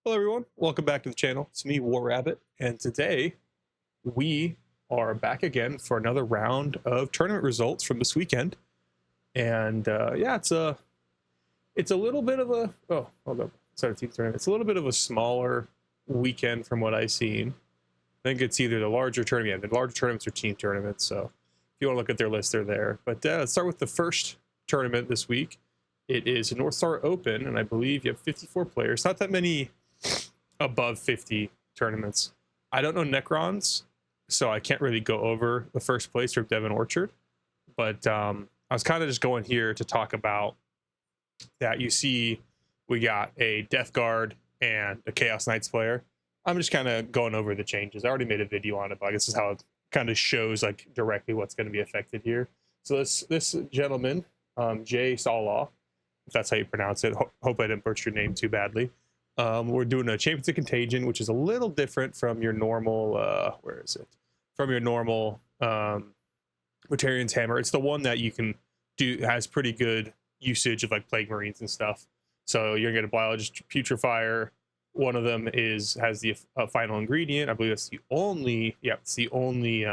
Hello everyone, welcome back to the channel. It's me, War Rabbit, and today we are back again for another round of tournament results from this weekend. And yeah, it's a little bit of a hold up, 17th tournament. It's a little bit of a smaller weekend from what I've seen. I think it's either the larger tournament, the larger tournaments or team tournaments. So if you want to look at their list, they're there. But let's start with the first tournament this week. It is a North Star Open, and I believe you have 54 players. Not that many above 50 tournaments. I don't know Necrons, so I can't really go over the first place for Devon Orchard. But I was kind of just going here to talk about that. You see, we got a Death Guard and a Chaos Knights player. I'm just kind of going over the changes. I already made a video on it, but I guess this is how it kind of shows like directly what's going to be affected here. So this gentleman, Jay Salaw, if that's how you pronounce it. Hope I didn't butcher your name too badly. We're doing a Champions of Contagion, which is a little different from your normal, where is it? From your normal Mortarian's Hammer. It's the one that you can do, has pretty good usage of like Plague Marines and stuff. So you're gonna get a Biologist Putrefier. One of them has the final ingredient. I believe that's the only, it's the only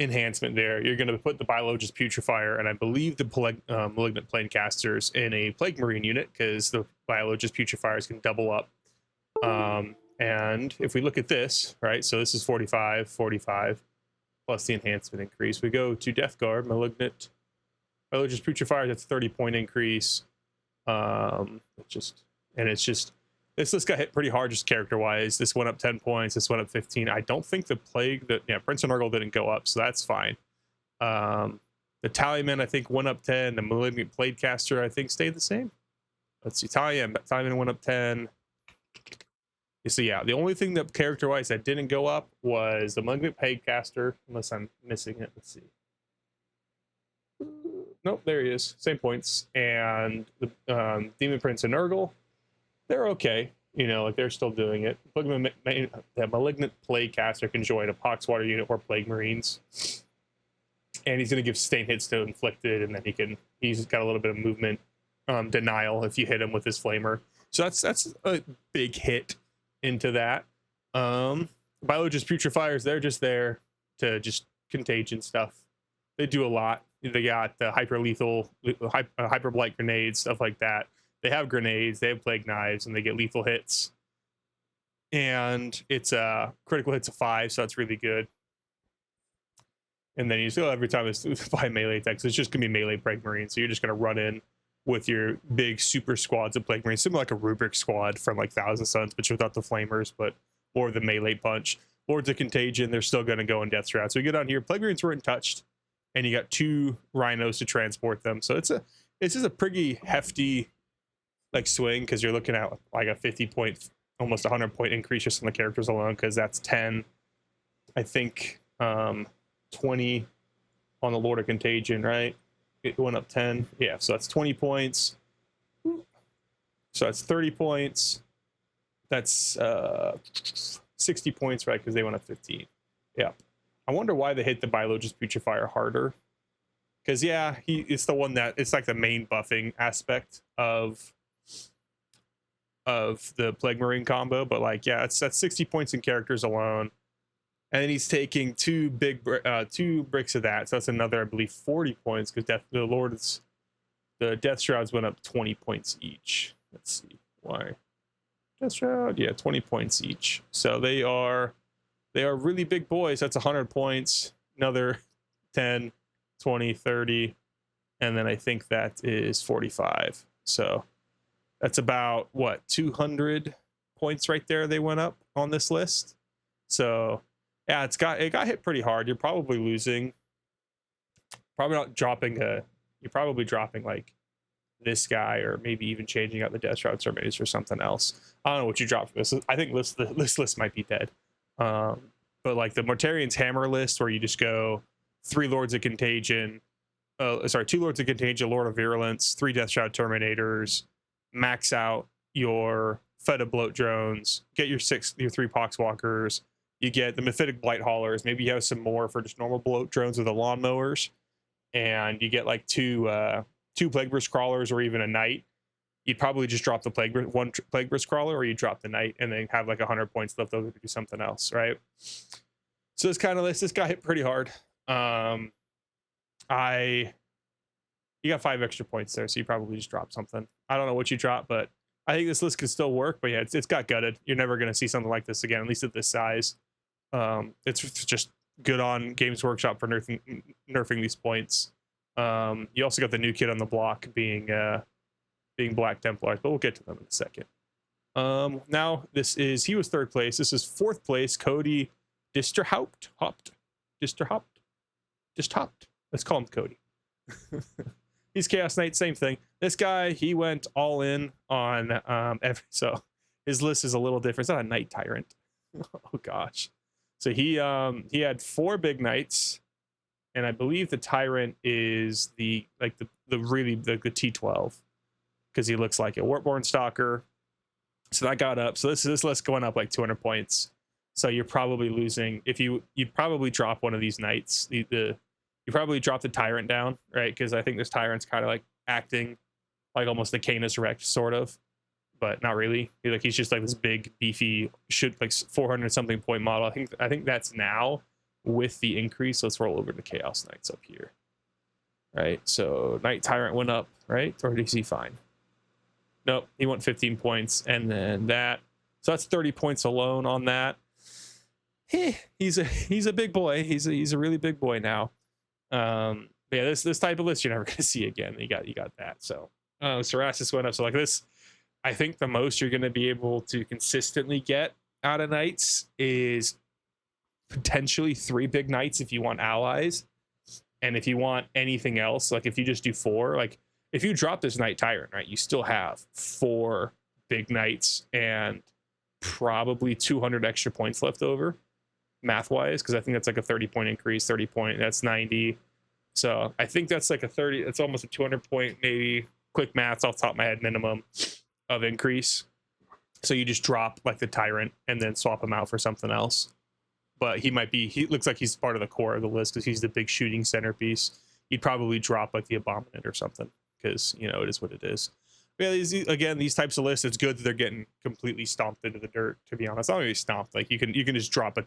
enhancement there. You're going to put the Biologist Putrefier and I believe the Malignant Planecasters in a Plague Marine unit because the Biologist Putrefiers can double up. And if we look at this, right, so this is 45 plus the enhancement increase. We go to Death Guard, Biologist Putrefier, that's a 30-point increase. This list got hit pretty hard just character-wise. This went up 10 points. This went up 15. I don't think the Plague, Prince of Nurgle didn't go up, so that's fine. The Tallyman, I think, went up 10. The Malignant Plaguecaster, I think, stayed the same. Let's see. Tallyman went up 10. So, yeah, the only thing that character-wise that didn't go up was the Malignant Plaguecaster, unless I'm missing it. Let's see. Nope, there he is. Same points. And the Demon Prince of Nurgle, they're okay, like they're still doing it. The Malignant Plaguecaster can join a Poxwater unit or Plague Marines, and he's going to give sustain hits to Inflicted, and then he's got a little bit of movement denial if you hit him with his Flamer. So that's a big hit into that. Biologist Putrefiers, they're just there to just contagion stuff. They do a lot. They got the hyper lethal, hyper blight grenades, stuff like that. They have grenades, they have plague knives, and they get lethal hits. And it's critical hits of 5, so that's really good. And then you still every time it's 5 melee attacks, it's just gonna be melee Plague Marines. So you're just gonna run in with your big super squads of Plague Marines, similar like a Rubric squad from like Thousand Suns, but without the flamers, but more of the melee punch. Lords of Contagion, they're still gonna go in Death Shroud. So you get on here, Plague Marines weren't touched, and you got 2 rhinos to transport them. So it's just a pretty hefty like swing, because you're looking at like a 50-point, almost 100-point increase just on the characters alone, because that's 10, I think 20 on the Lord of Contagion, right? It went up 10, yeah, so that's 20 points, so that's 30 points, that's 60 points, right, because they went up 15. Yeah, I wonder why they hit the Biologist Putrefier harder, because yeah, it's the one that it's like the main buffing aspect of the Plague Marine combo, but like, yeah, that's 60 points in characters alone, and then he's taking 2 bricks of that, so that's another, I believe, 40 points, because the Death Shrouds went up 20 points each. Let's see why. Death Shroud, yeah, 20 points each, so they are really big boys. That's 100 points, another 10, 20, 30, and then I think that is 45, so that's about, what, 200 points right there they went up on this list. So, yeah, it got hit pretty hard. You're probably losing. Probably not dropping you're probably dropping, like, this guy, or maybe even changing out the Death Shroud Terminators for something else. I don't know what you dropped from this. I think this list might be dead. But, like, the Mortarian's Hammer list, where you just go 3 Lords of Contagion, 2 Lords of Contagion, Lord of Virulence, 3 Death Shroud Terminators, max out your Feta Bloat drones, get your 3 Poxwalkers, you get the Mephitic Blight Haulers, maybe you have some more for just normal bloat drones with the lawnmowers, and you get like two Plague Burst Crawlers or even a Knight. you'd probably just drop the Plague Burst Crawler, or you drop the Knight and then have like 100 points left over to do something else, right? So this kind of list, this got hit pretty hard. You got 5 extra points there, so you probably just drop something. I don't know what you drop, but I think this list could still work. But yeah, it's got gutted. You're never going to see something like this again, at least at this size. It's just good on Games Workshop for nerfing these points. You also got the new kid on the block being Black Templars, but we'll get to them in a second. Now he was 3rd place. This is 4th place, Cody Disterhaupt. Let's call him Cody. He's Chaos Knight, same thing. This guy, he went all in on so his list is a little different. It's not a Knight Tyrant. Oh gosh. So he had 4 big knights, and I believe the Tyrant is the T12, because he looks like a Wartborn Stalker. So that got up. So this list going up like 200 points. So you're probably losing if you'd probably drop one of these knights. You probably drop the Tyrant down, right? Because I think this Tyrant's kind of like acting like almost the Canis Rex, sort of, but not really. He's just like this big, beefy, like 400 something point model. I think that's now with the increase. Let's roll over to Chaos Knights up here, right? So Knight Tyrant went up, right? Or is he fine? Nope, he went 15 points, and then that. So that's 30 points alone on that. He's a big boy. He's a really big boy now. Yeah, this type of list you're never gonna see again. You got that. So Sarasis went up. So like this, I think the most you're gonna be able to consistently get out of knights is potentially 3 big knights if you want allies, and if you want anything else, like if you just do 4, like if you drop this Knight Tyrant, right, you still have 4 big knights and probably 200 extra points left over, math wise, because I think that's like a 30 point increase. 30 point, that's 90. So I think that's like a 30, it's almost a 200 point, maybe quick maths off the top of my head, minimum of increase. So you just drop like the Tyrant and then swap him out for something else. But he looks like he's part of the core of the list because he's the big shooting centerpiece. You'd probably drop like the Abominant or something, because it is what it is. Yeah, these types of lists, it's good that they're getting completely stomped into the dirt, to be honest. Not really stomped, like you can just drop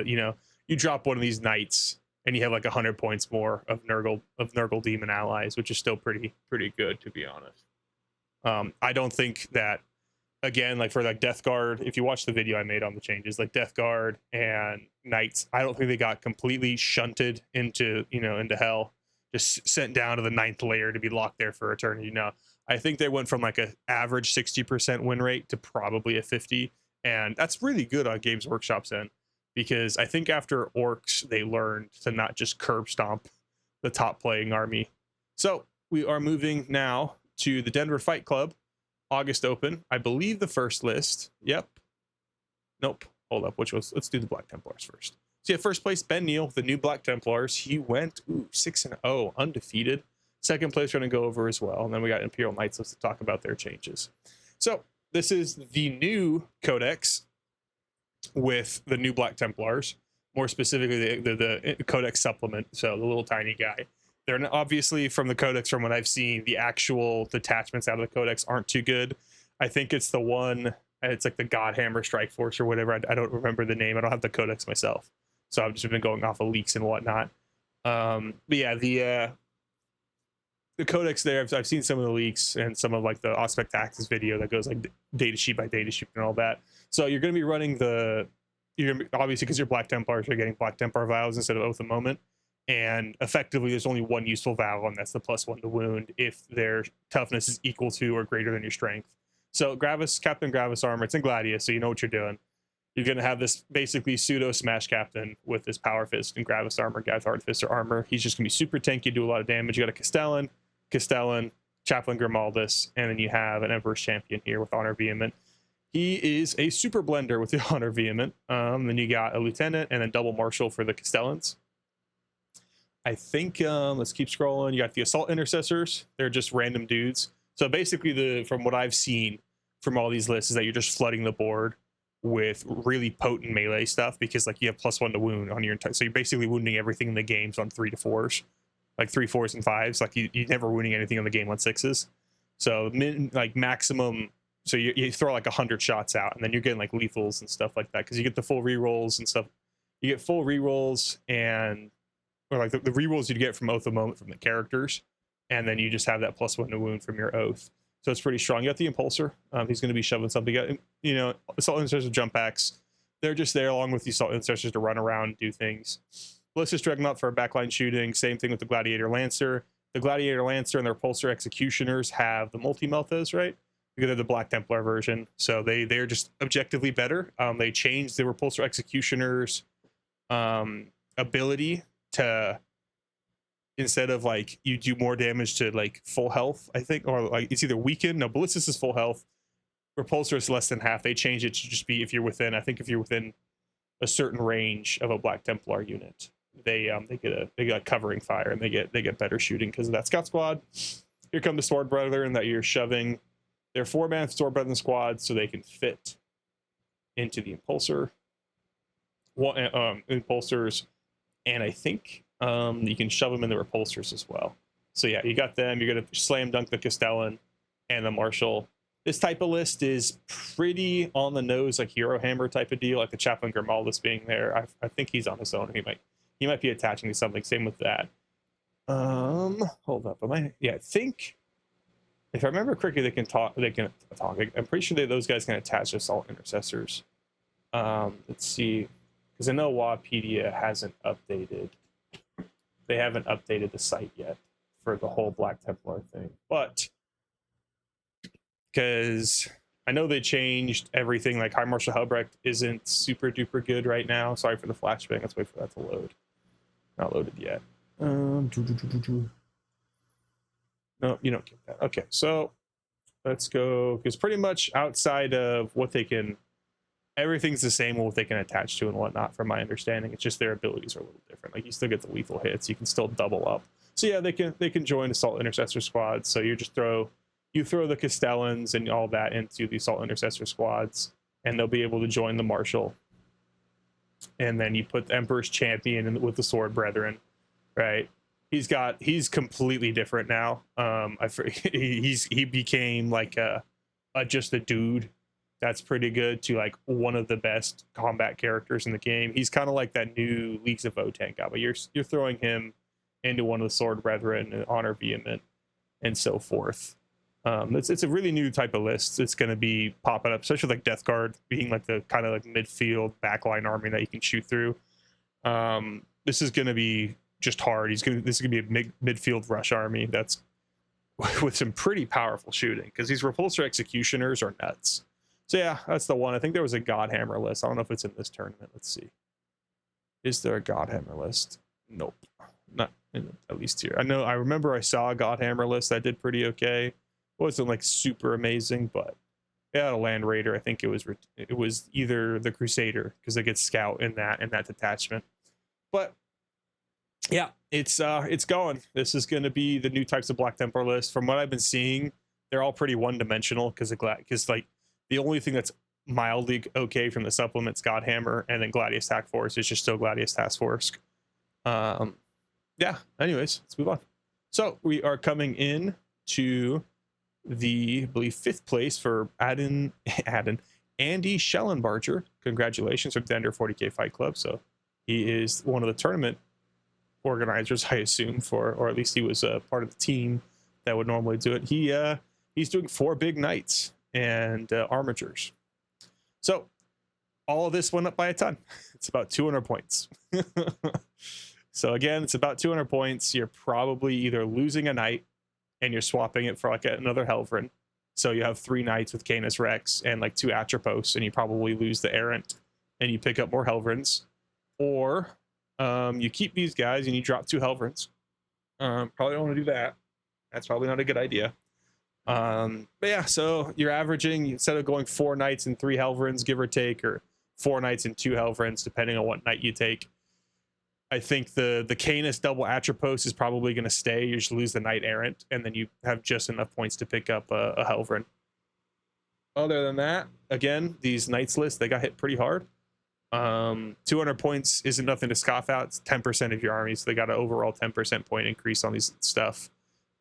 you drop one of these knights and you have like 100 points more of Nurgle demon allies, which is still pretty good, to be honest. I don't think that, again, like for like Death Guard, if you watch the video I made on the changes, like Death Guard and Knights, I don't think they got completely shunted into hell, just sent down to the 9th layer to be locked there for eternity. No, I think they went from like a average 60% win rate to probably a 50, and that's really good on Games Workshop's end, because I think after Orks they learned to not just curb stomp the top playing army. So we are moving now to the Denver Fight Club August Open. I believe the first list. Yep. Nope. Hold up. Let's do the Black Templars first. So yeah, first place, Ben Neal, the new Black Templars. He went 6-0, undefeated. Second place we're going to go over as well. And then we got Imperial Knights to talk about their changes. So this is the new Codex with the new Black Templars, more specifically the Codex supplement. So the little tiny guy. They're obviously, from the Codex, from what I've seen, the actual detachments out of the Codex aren't too good. I think it's the one, it's like the Godhammer Strike Force or whatever. I don't remember the name. I don't have the Codex myself, so I've just been going off of leaks and whatnot. But yeah, the Codex there, I've seen some of the leaks and some of like the Auspectaxis video that goes like data sheet by data sheet and all that. So you're going to be running obviously, because you're Black Templars, you're getting Black Templar vows instead of Oath of Moment. And effectively, there's only one useful vow, and that's the +1 to wound if their toughness is equal to or greater than your strength. So Captain Gravis armor, it's in Gladius, so you know what you're doing. You're going to have this basically pseudo Smash Captain with this Power Fist and Gravis armor, Gathard Fist or armor. He's just going to be super tanky, do a lot of damage. You got a Castellan, Chaplain Grimaldus, and then you have an Emperor's Champion here with Honor Vehement. He is a super blender with the Honor Vehement. Then you got a Lieutenant and then Double Marshal for the Castellans. I think, let's keep scrolling. You got the Assault Intercessors. They're just random dudes. So basically, from what I've seen from all these lists, is that you're just flooding the board with really potent melee stuff, because like you have +1 to wound on your entire. So you're basically wounding everything in the games on 3 to 4s, like 3, 4s, and 5s. Like you're never wounding anything in the game on 6s. So like maximum. So you throw like 100 shots out, and then you're getting like lethals and stuff like that because you get the full rerolls and stuff. You get full rerolls and or like the rerolls you'd get from Oath of Moment from the characters, and then you just have that +1 to wound from your Oath. So it's pretty strong. You got the Impulsor. He's going to be shoving something. You know, Assault Intercessors, jump packs. They're just there along with the Assault Intercessors to run around and do things. Ballistic Dreadnought for backline shooting. Same thing with the Gladiator Lancer. The Gladiator Lancer and their Repulsor Executioners have the multi-meltas, right? Because they're the Black Templar version. So they're just objectively better. They changed the Repulsor Executioners ability to, instead of like you do more damage to like full health, I think, or like it's either weakened. No, Ballistus is full health. Repulsor is less than half. They change it to just be if you're within, I think if you're within a certain range of a Black Templar unit, they get a covering fire and they get better shooting because of that. Scout Squad. Here come the Sword Brethren that you're shoving. They're 4-man Sword Brethren squad, so they can fit into the Impulsor. Impulsors, and I think you can shove them in the Repulsors as well. So yeah, you got them. You're gonna slam dunk the Castellan and the Marshal. This type of list is pretty on the nose, like Hero Hammer type of deal, like the Chaplain Grimaldus being there. I think he's on his own. He might be attaching to something. Same with that. Hold up. I think if I remember correctly, they can talk. I'm pretty sure those guys can attach to Assault Intercessors. Let's see, because I know Wapedia hasn't updated. They haven't updated the site yet for the whole Black Templar thing, but because I know they changed everything. Like High Marshal Helbrecht isn't super duper good right now. Sorry for the flashbang. Let's wait for that to load. Not loaded yet. No, you don't get that. Okay, so let's go, because pretty much outside of what they can, everything's the same with what they can attach to and whatnot, from my understanding. It's just their abilities are a little different. Like you still get the lethal hits, you can still double up. So yeah, they can join Assault Intercessor squads. So you throw the Castellans and all that into the Assault Intercessor squads, and they'll be able to join the Marshal. And then you put the Emperor's Champion with the Sword Brethren, right? He's completely different now. He became like just a dude that's pretty good to like one of the best combat characters in the game. He's kind of like that new Leagues of Votank guy, but you're throwing him into one of the Sword Brethren and Honor Vehement and so forth. It's a really new type of list. It's going to be popping up, especially like Death Guard being like the kind of like midfield backline army that you can shoot through. This is going to be just hard. This is gonna be a midfield rush army that's with some pretty powerful shooting, because these Repulsor Executioners are nuts. So yeah, that's the one. I think there was a Godhammer list. I don't know if it's in this tournament. Let's see. Is there a Godhammer list? Nope, not in, at least here. I remember I saw a Godhammer list that did pretty okay. It wasn't like super amazing, but it had a Land Raider. I think it was either the Crusader, because they get Scout in that detachment. But yeah, it's going. This is going to be the new types of Black Templar list. From what I've been seeing, they're all pretty one-dimensional, because like the only thing that's mildly okay from the supplements, Godhammer, and then Gladius Task Force is just still Gladius Task Force. Yeah. Anyways, let's move on. So we are coming in to the, I believe, 5th place for Andy Schellenbarger. Congratulations from the Under 40K Fight Club. So he is one of the tournament organizers, I assume, or at least he was a part of the team that would normally do it. He's doing 4 big knights and armatures. So all of this went up by a ton. It's about 200 points. So again, it's about 200 points. You're probably either losing a knight and you're swapping it for like another Helverin. So you have 3 knights with Canis Rex and like 2 Atropos, and you probably lose the Errant and you pick up more Helverins. Or you keep these guys and you drop 2 Helverins. Probably don't want to do that. That's probably not a good idea. But yeah, so you're averaging, instead of going 4 knights and 3 Helverins, give or take, or 4 knights and 2 Helverins, depending on what knight you take. I think the Canis double Atropos is probably going to stay. You just lose the Knight Errant, and then you have just enough points to pick up a Helverin. Other than that, again, these knights lists, they got hit pretty hard. 200 points isn't nothing to scoff at. It's 10% of your army, so they got an overall 10% point increase on these stuff.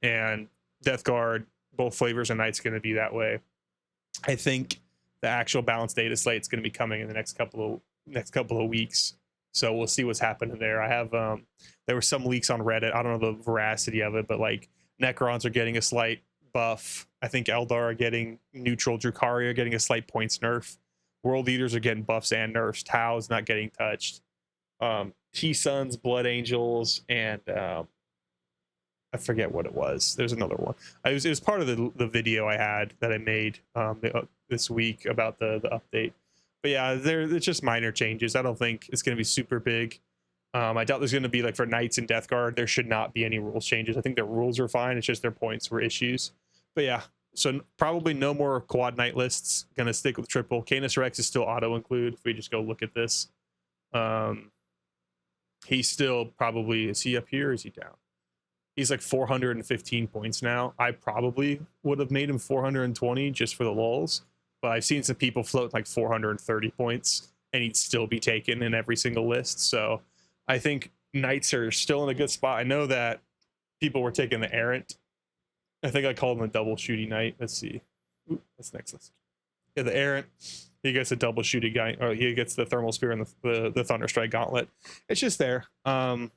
And Death Guard, both flavors of Knights going to be that way. I think the actual balanced data slate is going to be coming in the next couple of weeks. So we'll see what's happening there. I have there were some leaks on Reddit. I don't know the veracity of it, but like Necrons are getting a slight buff. I think Eldar are getting neutral. Drukhari are getting a slight points nerf. World Eaters are getting buffs and nerfs. Tau is not getting touched. T-Suns, Blood Angels, and I forget what it was. There's another one. It was part of the video I had that I made this week about the update. But yeah, it's just minor changes. I don't think it's going to be super big. I doubt there's going to be, like, for Knights and Death Guard, there should not be any rules changes. I think their rules are fine. It's just their points were issues. But yeah, so probably no more quad Knight lists. Going to stick with triple. Canis Rex is still auto-include if we just go look at this. He's still probably, is he up here or is he down? He's like 415 points now. I probably would have made him 420 just for the lulz. But I've seen some people float like 430 points, and he'd still be taken in every single list. So I think Knights are still in a good spot. I know that people were taking the Errant. I think I called him a double shooting Knight. Let's see. Ooh, that's next list. Yeah, the Errant. He gets a double shooting guy, or he gets the thermal spear and the Thunderstrike gauntlet. It's just there. Yeah,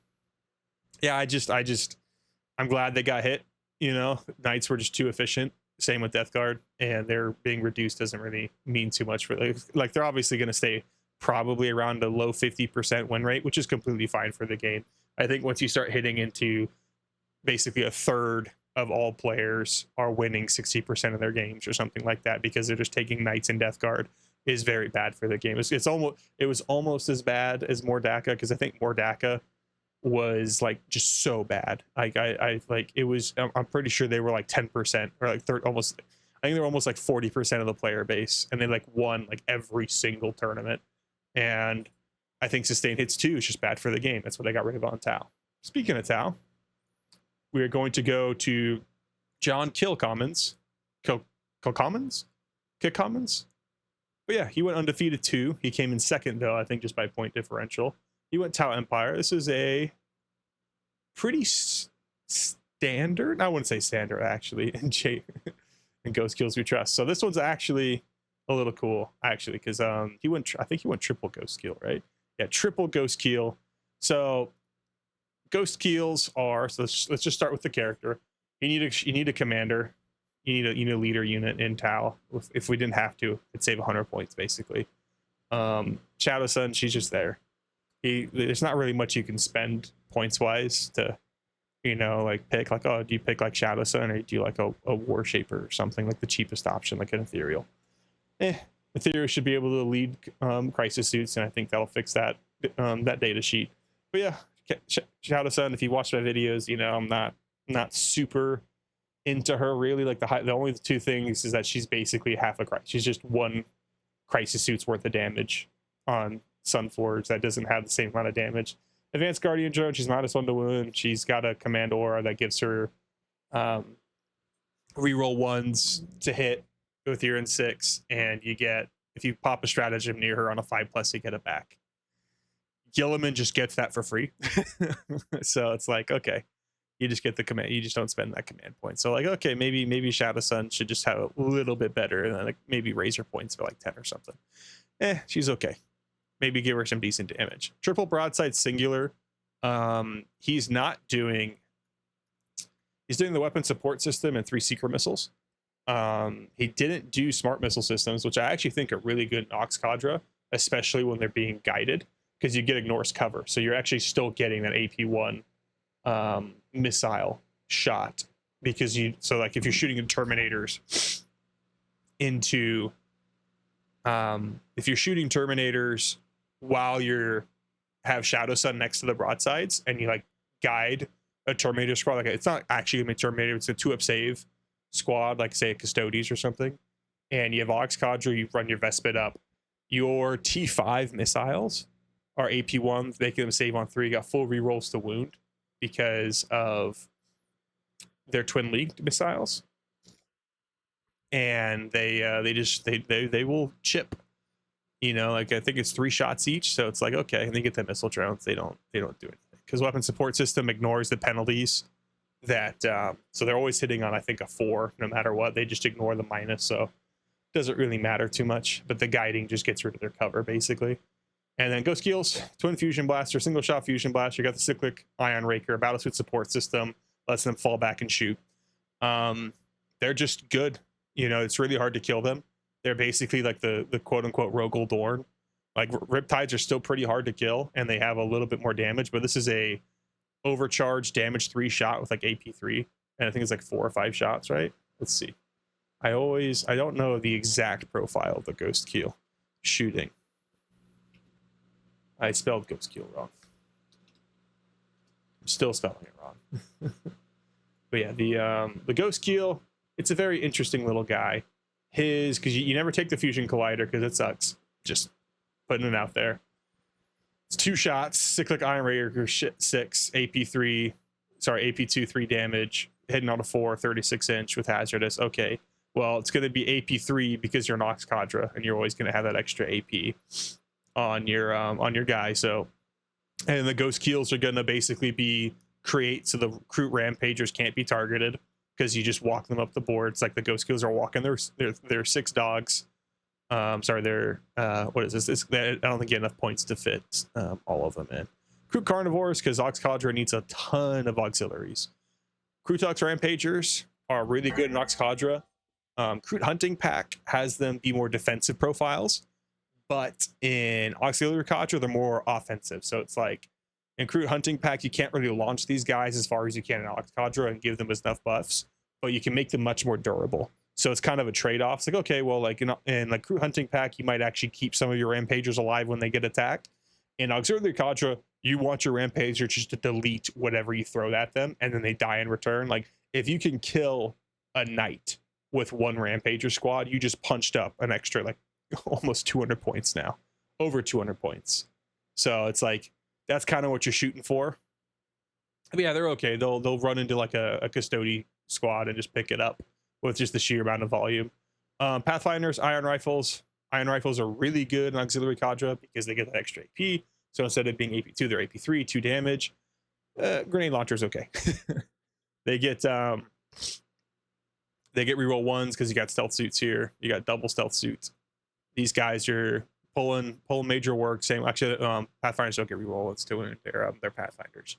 I'm glad they got hit. You know, Knights were just too efficient. Same with Death Guard, and they're being reduced doesn't really mean too much for like they're obviously going to stay probably around a low 50% win rate, which is completely fine for the game. I think once you start hitting into basically a third of all players are winning 60% of their games or something like that, because they're just taking Knights and Death Guard, is very bad for the game. It was almost as bad as More Dakka, because I think More Dakka was like just so bad. Like I like it was. I'm pretty sure they were like 10% or like almost. I think they were almost like 40% of the player base, and they like won like every single tournament. And I think sustained hits too is just bad for the game. That's what I got rid of on Tau. Speaking of Tau, we are going to go to John Kilcommons. Kilcommons. But yeah, he went undefeated too. He came in second though, I think just by point differential. He went Tau Empire. This is a pretty standard. I wouldn't say standard actually in Ghost Kills We Trust. So this one's actually a little cool actually, because he went. I think he went triple Ghost Kill, right? Yeah, triple Ghost Kill. So Ghost Kills are. So let's just start with the character. You need a commander. You need a leader unit in Tau. If we didn't have to, it'd save 100 points basically. Shadow Sun, she's just there. There's not really much you can spend points wise to, you know, like pick like, oh, do you pick like Shadow Sun, or do you like a War Shaper or something, like the cheapest option, like an Ethereal? Ethereal should be able to lead crisis suits, and I think that'll fix that data sheet. But yeah, Shadow Sun, if you watch my videos, you know I'm not super into her really. Like the only two things is that she's basically half a crisis. She's just one crisis suit's worth of damage on Sunforge that doesn't have the same amount of damage. Advanced Guardian Drone, she's -1 to wound. She's got a command aura that gives her reroll ones to hit with your in 6, and you get, if you pop a stratagem near her on a 5+, you get it back. Gilliman just gets that for free. So it's like, okay, you just get the command, you just don't spend that command point. So like, okay, maybe Shadow Sun should just have a little bit better, and then like maybe raise her points for like 10 or something. She's okay. Maybe give her some decent damage. Triple Broadside Singular. He's doing the weapon support system and 3 secret missiles. He didn't do smart missile systems, which I actually think are really good in Aux Cadre, especially when they're being guided, because you get Ignor's cover. So you're actually still getting that AP1 missile shot, because so like if you're shooting in Terminators into if you're shooting Terminators while have Shadow Sun next to the broadsides, and you like guide a Terminator squad, like it's not actually gonna be Terminator, it's a 2-up save squad, like say a Custodes or something, and you have Aux Cadre, you run your Vespid up, your T5 missiles are AP1, they can save on 3, got full rerolls to wound because of their twin league missiles, and they will chip, you know, like I think it's 3 shots each, so it's like, okay, and they get the missile drones, they don't do anything, because weapon support system ignores the penalties that so they're always hitting on, I think, a 4 no matter what. They just ignore the minus, so it doesn't really matter too much, but the guiding just gets rid of their cover basically. And then ghost skills, twin fusion blaster, single shot fusion blaster. You got the cyclic ion raker, battlesuit support system, lets them fall back and shoot. They're just good. You know, it's really hard to kill them. They're basically like the quote unquote Rogel Dorn. Like Riptides are still pretty hard to kill, and they have a little bit more damage, but this is a overcharged damage 3 shot with like AP3, and I think it's like 4 or 5 shots, right? Let's see. I don't know the exact profile of the ghost keel shooting. I spelled ghost keel wrong. I'm still spelling it wrong. But yeah, the ghost keel, it's a very interesting little guy. Because you never take the fusion collider because it sucks. Just putting it out there. It's 2 shots, cyclic iron raker 6, AP3, sorry, AP2 3 damage, hitting on a 4, 36-inch with hazardous. Okay, well, it's going to be AP3 because you're an Aux Cadre, and you're always going to have that extra AP on your guy. So, and the ghost keels are going to basically be create so the Kroot rampagers can't be targeted because you just walk them up the board. It's like the ghost keels are walking their 6 dogs. Sorry, they're what is this? I don't think you have enough points to fit all of them in. Kroot carnivores, because Aux Cadre needs a ton of auxiliaries. Kroot rampagers are really good in Aux Cadre. Kroot hunting pack has them be more defensive profiles, but in auxiliary Cadre they're more offensive. So it's like in Kroot hunting pack you can't really launch these guys as far as you can in Aux Cadre and give them enough buffs, but you can make them much more durable. So it's kind of a trade-off. It's like, okay, well, like in like Kroot hunting pack, you might actually keep some of your rampagers alive when they get attacked. In auxiliary Cadre, you want your rampager just to delete whatever you throw at them, and then they die in return. Like if you can kill a knight with 1 rampager squad, you just punched up an extra like almost 200 points now, over 200 points. So it's like that's kind of what you're shooting for. But yeah, they're okay. They'll run into like a custody squad and just pick it up with just the sheer amount of volume. Pathfinders, iron rifles. Iron rifles are really good in auxiliary Cadre because they get that extra AP. So instead of being AP2, they're AP3, 2 damage. Grenade launchers, okay. They get reroll 1s because you got stealth suits here. You got double stealth suits. These guys are pulling major work. Same, actually, Pathfinders don't get reroll. It's doing they're Pathfinders.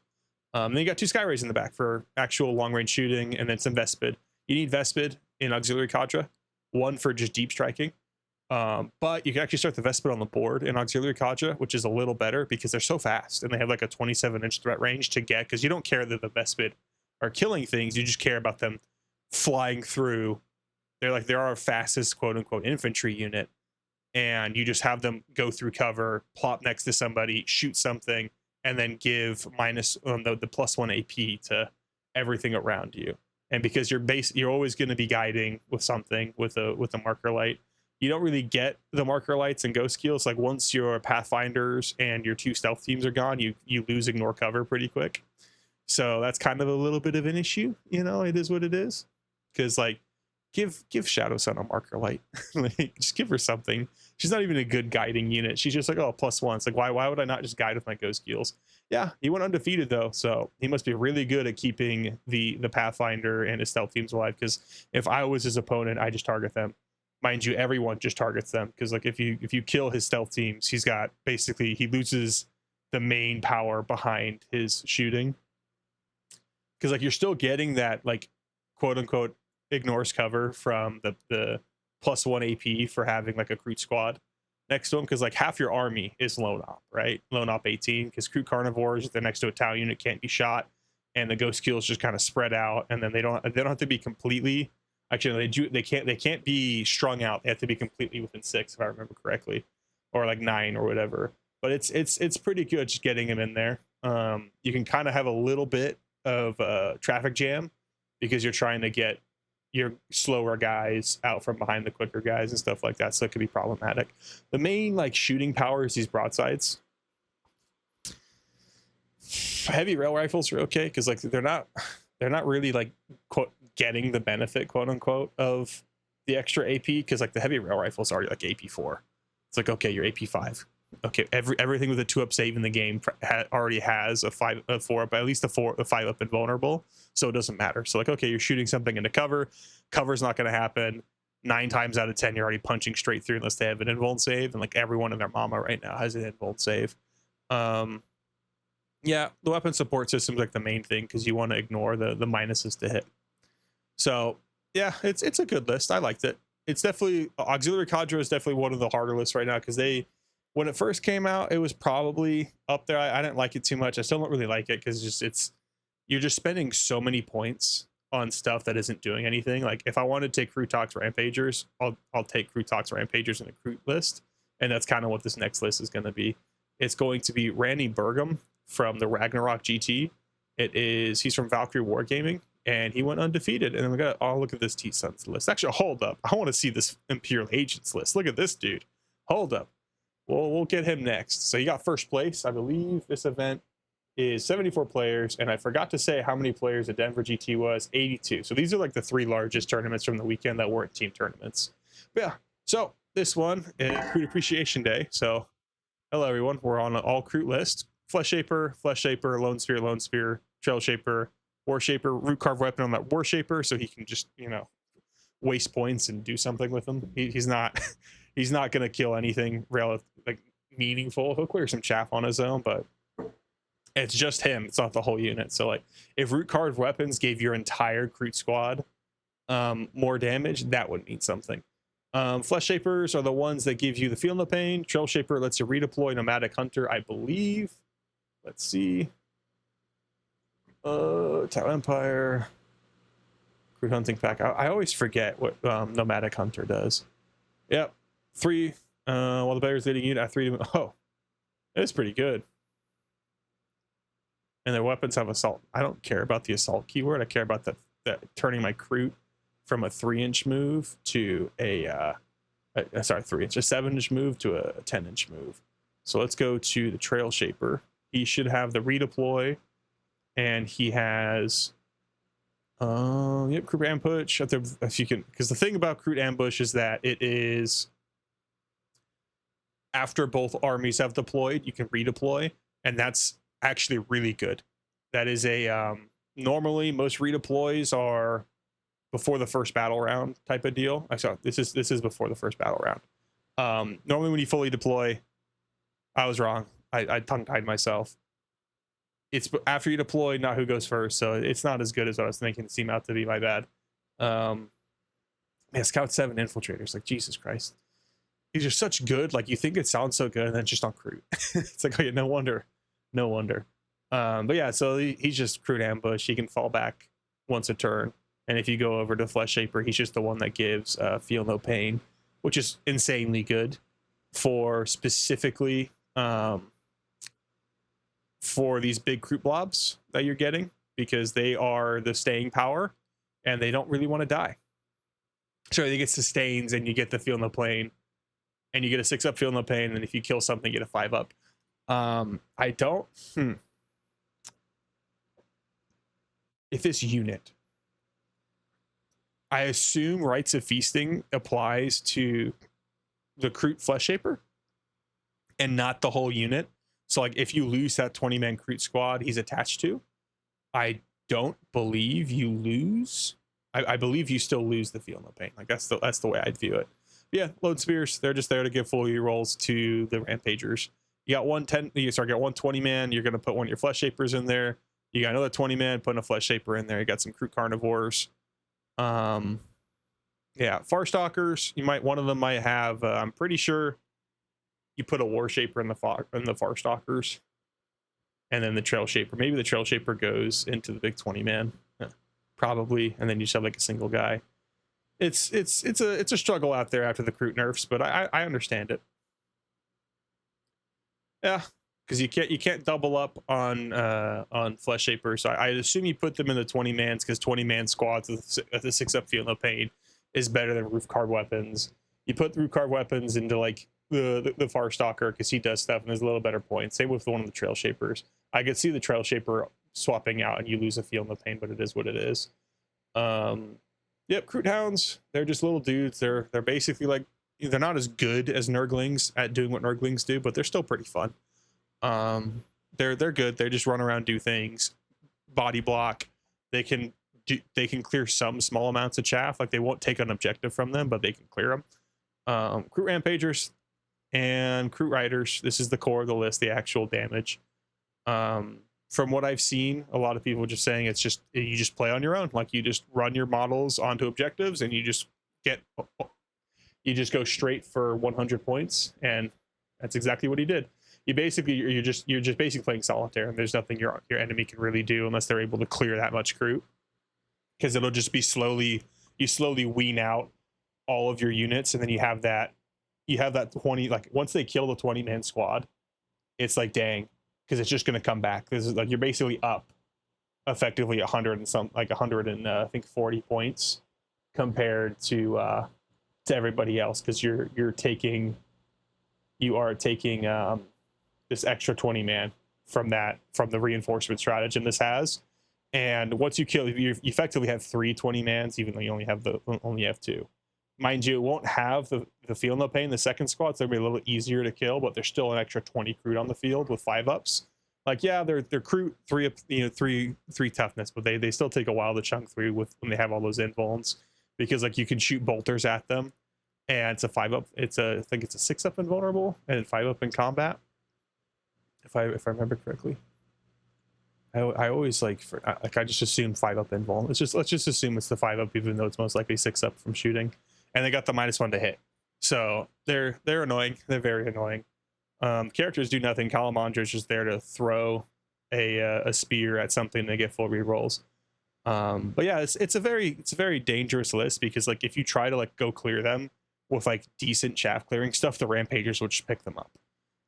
Then you got 2 Skyrays in the back for actual long range shooting, and then some Vespid. You need Vespid in auxiliary Cadre, 1 for just deep striking. But you can actually start the Vespid on the board in auxiliary Cadre, which is a little better because they're so fast and they have like a 27-inch threat range to get, because you don't care that the Vespid are killing things, you just care about them flying through. They're our fastest quote unquote infantry unit, and you just have them go through cover, plop next to somebody, shoot something, and then give minus the +1 AP to everything around you. And because you're always going to be guiding with something with a marker light. You don't really get the marker lights and ghost keels. Like once your Pathfinders and your 2 stealth teams are gone, you lose ignore cover pretty quick. So that's kind of a little bit of an issue. You know, it is what it is. Because like give Shadow Sun a marker light. Like, just give her something. She's not even a good guiding unit. She's just like, oh, +1. It's like, why would I not just guide with my ghost keels? Yeah, he went undefeated though, so he must be really good at keeping the Pathfinder and his stealth teams alive. Because if I was his opponent, I just target them. Mind you, everyone just targets them, because like if you kill his stealth teams, he's got basically, he loses the main power behind his shooting. Because like you're still getting that like quote unquote ignores cover from the +1 AP for having like a Kroot squad next to him, because like half your army is lone op, right? Lone op 18, because Kroot carnivores, they're next to a town unit, can't be shot, and the ghost keels just kind of spread out, and then they don't have to be completely, actually they can't be strung out. They have to be completely within 6 if I remember correctly, or like 9 or whatever. But it's pretty good just getting them in there. You can kind of have a little bit of traffic jam because you're trying to get your slower guys out from behind the quicker guys and stuff like that, so it could be problematic. The main like shooting power is these broadsides. Heavy rail rifles are okay because like they're not really like quote getting the benefit quote unquote of the extra AP, because like the heavy rail rifles are like AP4. It's like, okay, you're AP5, Okay, everything with a 2-up save in the game already has a 4-up, at least a 5-up invulnerable, so it doesn't matter. So like, okay, you're shooting something into cover's not going to happen. 9 times out of 10, you're already punching straight through unless they have an invuln save, and like everyone and their mama right now has an invuln save. Yeah, the weapon support system's like the main thing because you want to ignore the minuses to hit. So yeah, it's a good list. I liked it. It's definitely Auxiliary Cadre is definitely one of the harder lists right now because when it first came out, it was probably up there. I didn't like it too much. I still don't really like it because you're just spending so many points on stuff that isn't doing anything. Like if I want to take Kroot Rampagers, I'll take Kroot Rampagers in a Kroot list, and that's kind of what this next list is going to be. It's going to be Randy Burgum from the Ragnarok GT. He's from Valkyrie Wargaming, and he went undefeated. And then we got, oh, look at this T-Sons list. Actually, hold up. I want to see this Imperial Agents list. Look at this dude. Hold up. We'll get him next. So he got first place. I believe this event is 74 players, and I forgot to say how many players at Denver GT was. 82. So these are like the 3 largest tournaments from the weekend that weren't team tournaments. But yeah, so this one is Kroot Appreciation Day. So hello everyone, we're on an all Kroot list. Flesh Shaper, Lone Spear, Trail Shaper, War Shaper, Root Carved Weapon on that War Shaper, so he can just, waste points and do something with them. He's not he's not gonna kill anything like meaningful. He'll clear some chaff on his own, but it's just him. It's not the whole unit. So like, if Root Carved Weapons gave your entire Kroot squad more damage, that would mean something. Flesh Shapers are the ones that give you the Feel No Pain. Trail Shaper lets you redeploy Nomadic Hunter, I believe. Let's see. Tau Empire. Kroot Hunting Pack. I always forget what Nomadic Hunter does. Yep. 3. While the player's leading unit at 3. Oh, it's pretty good. And their weapons have assault. I don't care about the assault keyword. I care about that turning my Kroot from a 3-inch move to a 7-inch move to a 10-inch move. So let's go to the Trail Shaper. He should have the redeploy, and he has Kroot Ambush. If you can, because the thing about Kroot Ambush is that it is after both armies have deployed, you can redeploy, and that's actually really good. That is a normally most redeploys are before the first battle round type of deal. This is before the first battle round. Normally when you fully deploy, I was wrong. I tongue-tied myself. It's after you deploy, not who goes first, so it's not as good as I was thinking. It seemed out to be. My bad. Man, Scout 7 Infiltrators, like Jesus Christ. These are such good, like you think it sounds so good, and then it's just on Kroot. It's like, oh yeah, no wonder. But yeah, so he's just Kroot Ambush. He can fall back once a turn. And if you go over to Flesh Shaper, he's just the one that gives Feel No Pain, which is insanely good for specifically for these big Kroot blobs that you're getting, because they are the staying power and they don't really want to die. So I think it sustains, and you get the Feel No Pain, and you get a 6-up Feel No Pain, and if you kill something, you get a 5-up. If this unit, I assume Rites of Feasting applies to the Kroot Flesh Shaper and not the whole unit. So like if you lose that 20-man Kroot squad he's attached to, I don't believe you lose. I believe you still lose the Feel No Pain. Like that's the way I'd view it. Yeah, Lone Spears, they're just there to give full rerolls to the Rampagers. You got one 20-man, you're going to put one of your Flesh Shapers in there. You got another 20-man, putting a Flesh Shaper in there. You got some Kroot Carnivores. Yeah, Farstalkers, one of them might have, I'm pretty sure you put a War Shaper in the Farstalkers. And then the Trail Shaper. Maybe the Trail Shaper goes into the big 20-man. Probably. And then you just have like a single guy. It's a struggle out there after the Kroot nerfs, but I understand it. Yeah, because you can't double up on Flesh Shaper. So I assume you put them in the 20-mans, because 20-man squads with the 6-up Feel No Pain is better than Root Carved Weapons. You put Root Carved Weapons into like the Farstalker, because he does stuff and there's a little better points. Same with one of the Trail Shapers. I could see the Trail Shaper swapping out and you lose a Feel No Pain, but it is what it is. Yep, Kroot Hounds, they're just little dudes. They're basically like they're not as good as Nurglings at doing what Nurglings do, but they're still pretty fun. They're good. They just run around, do things, body block. They can clear some small amounts of chaff. Like they won't take an objective from them, but they can clear them. Kroot Rampagers and Kroot Riders. This is the core of the list, the actual damage. From what I've seen, a lot of people just saying it's just, you just play on your own. Like you just run your models onto objectives and you just go straight for 100 points. And that's exactly what he did. You're just basically playing solitaire, and there's nothing your enemy can really do unless they're able to clear that much Kroot. Because it'll just be you slowly wean out all of your units, and then you have that 20, like once they kill the 20-man squad, it's like, dang, because it's just going to come back. This is like, you're basically up effectively 100 and some, like 100 and I think 40 points compared to everybody else, because you are taking this extra 20 man from the reinforcement stratagem this has. And once you kill, you effectively have 3 20-mans, even though you only have 2. Mind you, it won't have the Feel No Pain, the second squad, so it'll be a little easier to kill, but there's still an extra 20 Kroot on the field with 5-ups. Like, yeah, they're Kroot 3 toughness, but they still take a while to chunk through when they have all those invulns, because like you can shoot bolters at them, and it's a 5-up. I think it's a 6-up invulnerable and 5-up in combat, if I remember correctly. I always I just assume 5-up invuln. Let's just assume it's the 5-up, even though it's most likely 6-up from shooting. And they got the -1 to hit, so they're annoying. They're very annoying. Characters do nothing. Kalamandra's just there to throw a spear at something and they get full rerolls. But yeah, it's a very dangerous list, because like if you try to like go clear them with like decent chaff clearing stuff, the Rampagers will just pick them up.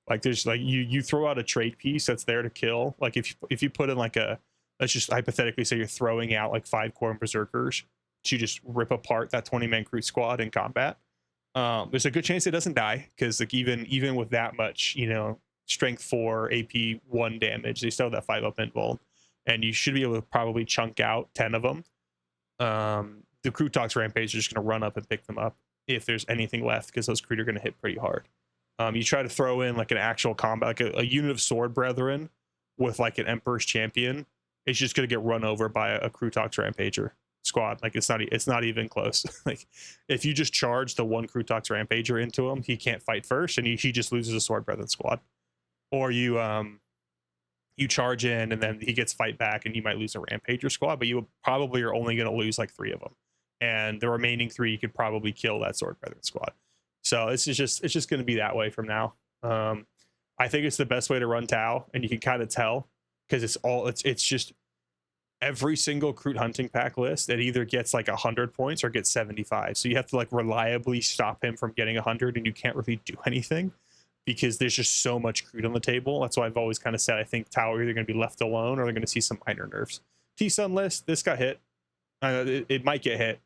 Like there's like you throw out a trade piece that's there to kill. Like if you put in like let's just hypothetically say you're throwing out like 5 Khorne Berserkers to just rip apart that 20-man Kroot squad in combat, there's a good chance it doesn't die, because like even with that much, strength 4 AP 1 damage, they still have that 5-up invuln, and you should be able to probably chunk out 10 of them. The Kroot Rampage are just going to run up and pick them up if there's anything left, because those Kroot are going to hit pretty hard. You try to throw in like an actual combat, like a unit of Sword Brethren with like an Emperor's Champion, it's just going to get run over by a Kroot Rampager squad. Like it's not even close. Like if you just charge the one Kroot Rampager into him, he can't fight first, and he just loses a Sword Brethren squad. Or you charge in and then he gets fight back, and you might lose a Rampager squad, but you probably are only going to lose like 3 of them, and the remaining 3 you could probably kill that Sword Brethren squad. So it's just going to be that way from now. I think it's the best way to run Tau, and you can kind of tell, because it's just every single Kroot hunting pack list, it either gets like 100 points or gets 75. So you have to like reliably stop him from getting 100, and you can't really do anything because there's just so much Kroot on the table. That's why I've always kind of said I think Tau are either going to be left alone or they're going to see some minor nerfs. T-Sun list, this got hit. It might get hit.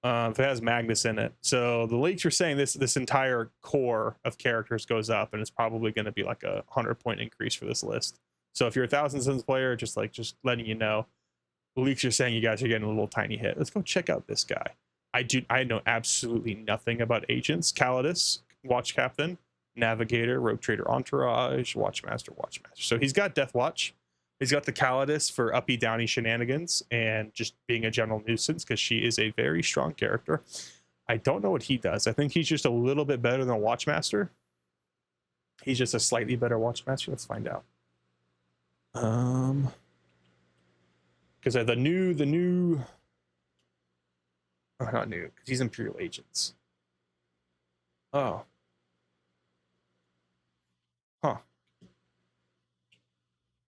If it has Magnus in it. So the leaks are saying this entire core of characters goes up, and it's probably going to be like a 100-point increase for this list. So if you're a Thousand Suns player, just letting you know, the leaks are saying you guys are getting a little tiny hit. Let's go check out this guy. I know absolutely nothing about agents. Gladius, Watch Captain, Navigator, Rogue Trader Entourage, Watchmaster. So he's got Death Watch. He's got the Gladius for uppy downy shenanigans and just being a general nuisance, because she is a very strong character. I don't know what he does. I think he's just a little bit better than a Watchmaster. He's just a slightly better Watchmaster. Let's find out. Because the new not new, because he's Imperial Agents. Oh. Huh.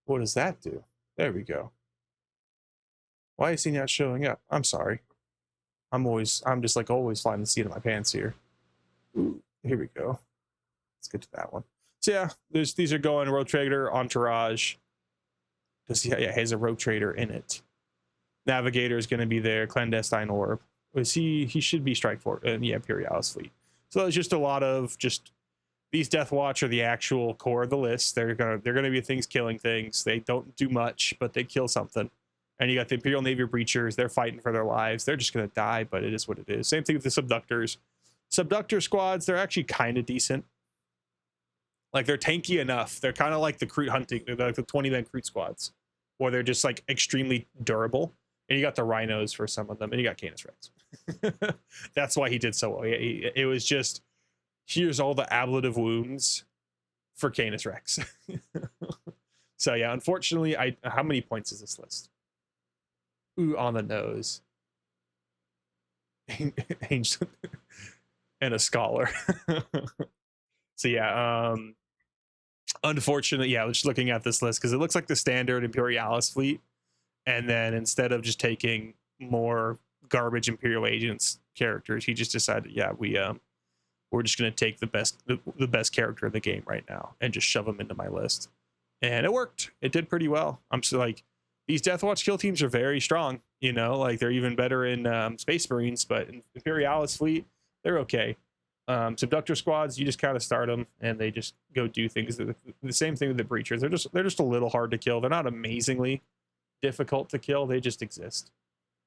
What does that do? There we go. Why is he not showing up? I'm sorry. I'm just like always flying the seat of my pants here. Ooh, here we go. Let's get to that one. So yeah, these are going Rogue Trader, Entourage. Does he? Yeah, he has a Rogue Trader in it. Navigator is going to be there. Clandestine Orb. He should be Strike Force in the Imperialis fleet. So it's just a lot of just these Death Watch are the actual core of the list. They're gonna be things killing things. They don't do much, but they kill something. And you got the Imperial Navy Breachers. They're fighting for their lives. They're just gonna die, but it is what it is. Same thing with the Subductors. Subductor squads, they're actually kind of decent. Like, they're tanky enough. They're kind of like the Kroot hunting, like the 20-man Kroot squads, where they're just like extremely durable. And you got the rhinos for some of them, and you got Canis Rex. That's why he did so well. It was just, here's all the ablative wounds for Canis Rex. So yeah, unfortunately, how many points is this list? Ooh, on the nose. Angel and a scholar. So yeah, unfortunately, yeah, just looking at this list, because it looks like the standard Imperialis fleet, and then instead of just taking more garbage Imperial Agents characters, he just decided, yeah, we're just gonna take the best character in the game right now and just shove them into my list. And it worked. It did pretty well. I'm so like, these Deathwatch kill teams are very strong, you know, like they're even better in Space Marines, but in Imperialis fleet, they're okay. Subductor squads, you just kind of start them and they just go do things. The same thing with the Breachers. They're just a little hard to kill. They're not amazingly difficult to kill. They just exist.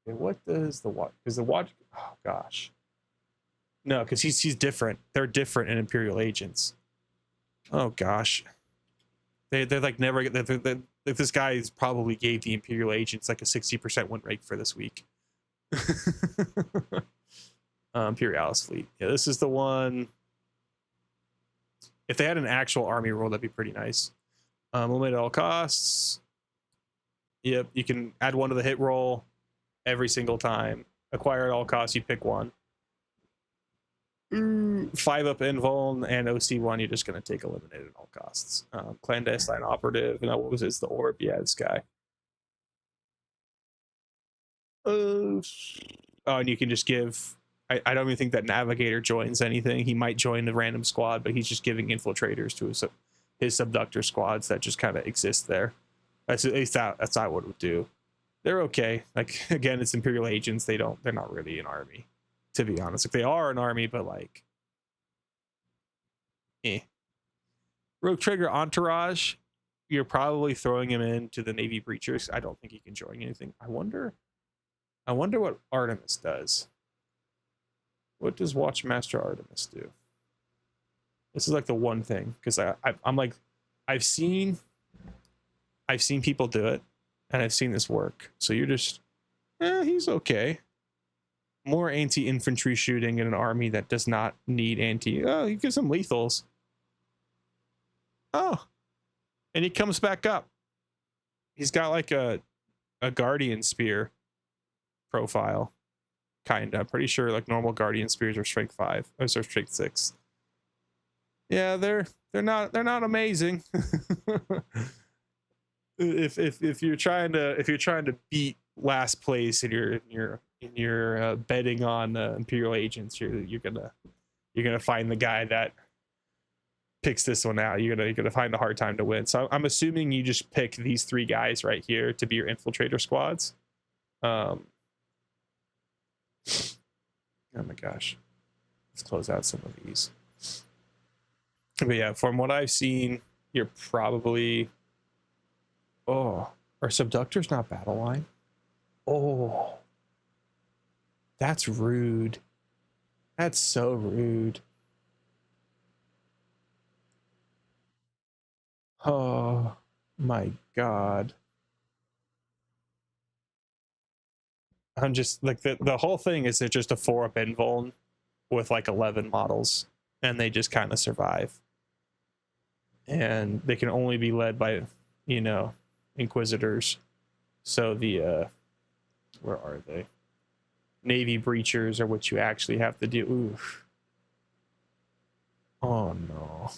Okay, what does the watch? Because the watch, oh gosh, no, because he's different. They're different in Imperial Agents. Oh gosh, they're like never. This guy probably gave the Imperial Agents like a 60% win rate for this week. Imperialis fleet. Yeah, this is the one. If they had an actual army roll, that'd be pretty nice. Eliminate at all costs. Yep, you can add one to the hit roll every single time. Acquire at all costs, you pick one. 5 up invuln and OC1, you're just going to take eliminated at all costs. Clandestine operative, and what was this? The orb? Yeah, this guy. Oh, and you can just give. I don't even think that Navigator joins anything. He might join the random squad, but he's just giving infiltrators to his subductor squads that just kind of exist there. That's at least that's what I would do. They're okay. Like, again, it's Imperial Agents. They're not really an army, to be honest. Like, they are an army, but like, Rogue Trigger Entourage, you're probably throwing him into the Navy Breachers. I don't think he can join anything. I wonder what Artemis does. What does Watchmaster Artemis do? This is like the one thing, because I'm like, I've seen people do it, and I've seen this work. So you're just, he's okay. More anti-infantry shooting in an army that does not need he gives him lethals. Oh, and he comes back up. He's got like a Guardian Spear profile. Kinda. I'm pretty sure like normal Guardian Spears are strength 5. Or strength 6. Yeah, they're not amazing. if you're trying to beat last place and you're betting on Imperial Agents, you're gonna find the guy that picks this one out. You're gonna find a hard time to win. So I'm assuming you just pick these 3 guys right here to be your infiltrator squads. Oh my gosh, let's close out some of these. But yeah, from what I've seen, you're probably, are subductors not battle line? Oh, that's rude. That's so rude. Oh my god. I'm just like, the whole thing is they're just a 4-up invuln with like 11 models, and they just kind of survive. And they can only be led by, Inquisitors. So the where are they? Navy Breachers are what you actually have to do. Ooh. Oh no.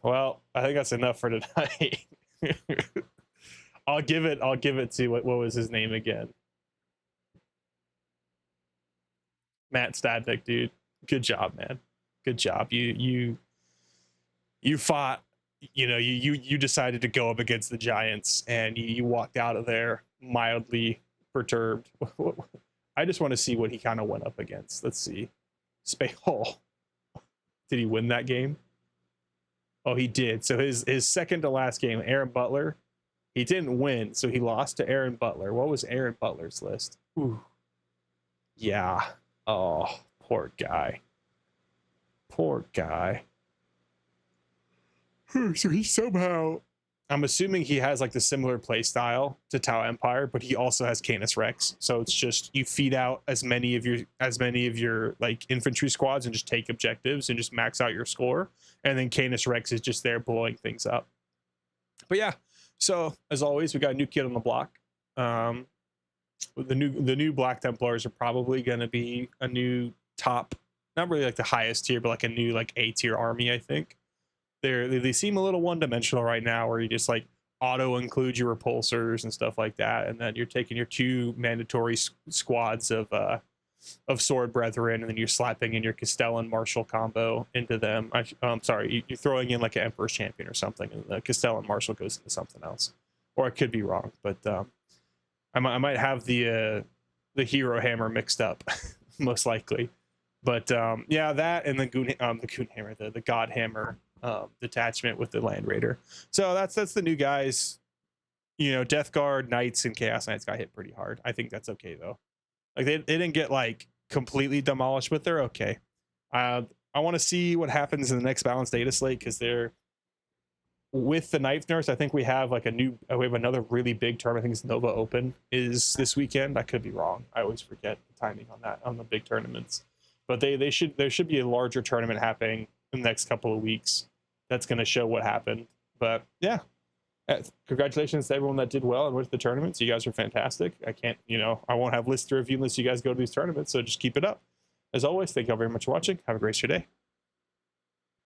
Well, I think that's enough for tonight. I'll give it to what was his name again? Matt Stadnick, dude. Good job, man. Good job. You fought, you decided to go up against the Giants, and you walked out of there mildly perturbed. I just want to see what he kind of went up against. Let's see. Did he win that game? Oh, he did. So his second to last game, Aaron Butler, he didn't win, so he lost to Aaron Butler. What was Aaron Butler's list? Ooh. Yeah. Oh, poor guy. Poor guy. So he somehow, I'm assuming he has like the similar play style to Tau Empire, but he also has Canis Rex. So it's just you feed out as many of your like infantry squads and just take objectives and just max out your score. And then Canis Rex is just there blowing things up. But yeah, so as always, we got a new kid on the block. The new Black Templars are probably going to be a new top, not really like the highest tier, but like a new like A tier army. I think they seem a little one dimensional right now, where you just like auto include your repulsors and stuff like that, and then you're taking your 2 mandatory squads of sword brethren, and then you're slapping in your Castellan Marshal combo into them. I'm sorry, you're throwing in like an Emperor's Champion or something, and the Castellan Marshal goes into something else, or I could be wrong, but I might have the Hero Hammer mixed up, most likely. But yeah, that and the Goon Hammer, the God Hammer detachment with the Land Raider. So that's the new guys. You know, Death Guard, Knights, and Chaos Knights got hit pretty hard. I think that's okay though. Like they didn't get like completely demolished, but they're okay. I want to see what happens in the next balanced data slate, because they're with the knife nerfs. I think we have like we have another really big tournament. I think it's Nova Open is this weekend. I could be wrong. I always forget the timing on that, on the big tournaments. But there should be a larger tournament happening in the next couple of weeks that's going to show what happened. But yeah, congratulations to everyone that did well and went to the tournaments. You guys are fantastic. I won't have lists to review unless you guys go to these tournaments, so just keep it up. As always, thank you all very much for watching. Have a great day.